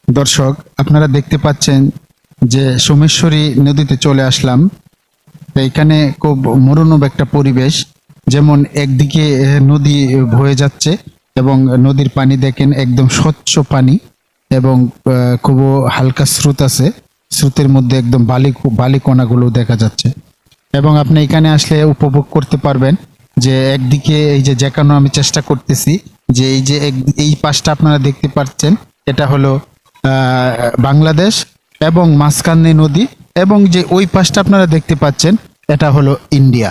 দর্শক, আপনারা দেখতে পাচ্ছেন যে সোমেশ্বরী নদীতে চলে আসলাম। তো এখানে খুব মনোরম একটা পরিবেশ। যেমন একদিকে নদী বয়ে যাচ্ছে এবং নদীর পানি দেখেন একদম স্বচ্ছ পানি এবং খুব হালকা স্রোত আছে। স্রোতের মধ্যে একদম বালি কণাগুলো দেখা যাচ্ছে এবং আপনি এখানে আসলে উপভোগ করতে পারবেন যে একদিকে এই যে দেখানো আমি চেষ্টা করতেছি যে এই পাশটা আপনারা দেখতে পাচ্ছেন, এটা হলো বাংলাদেশ এবং মাঝখানে নদী, এবং যে ওই পাশটা আপনারা দেখতে পাচ্ছেন এটা হলো ইন্ডিয়া।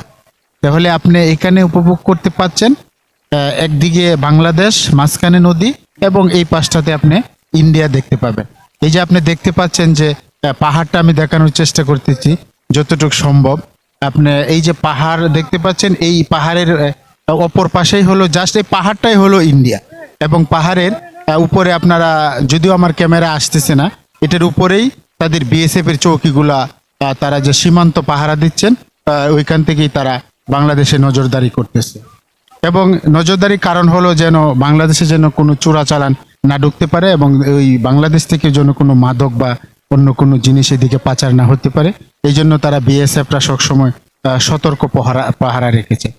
তাহলে আপনি এখানে উপভোগ করতে পাচ্ছেন একদিকে বাংলাদেশ, মাঝখানে নদী, এবং এই পাশটাতে আপনি ইন্ডিয়া দেখতে পাবেন। এই যে আপনি দেখতে পাচ্ছেন যে পাহাড়টা আমি দেখানোর চেষ্টা করতেছি যতটুকু সম্ভব। আপনি এই যে পাহাড় দেখতে পাচ্ছেন, এই পাহাড়ের অপর পাশেই হলো জাস্ট এই পাহাড়টাই হলো ইন্ডিয়া, এবং পাহাড়ের উপরে আপনারা, যদিও আমার ক্যামেরা আসতেছে না, এটার উপরেই তাদের বিএসএফ এর চৌকিগুলা, তারা যে সীমান্ত পাহারা দিচ্ছেন, ওইখান থেকেই তারা বাংলাদেশে নজরদারি করতেছে। এবং নজরদারির কারণ হলো যেন বাংলাদেশে যেন কোনো চোরাচালান না ঢুকতে পারে, এবং ওই বাংলাদেশ থেকে যেন কোনো মাদক বা অন্য কোনো জিনিস এদিকে পাচার না হতে পারে। এই জন্য তারা বিএসএফরা সবসময় সতর্ক পাহারা রেখেছে।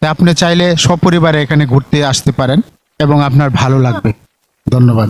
তাই আপনি চাইলে সপরিবারে এখানে ঘুরতে আসতে পারেন এবং আপনার ভালো লাগবে। ধন্যবাদ।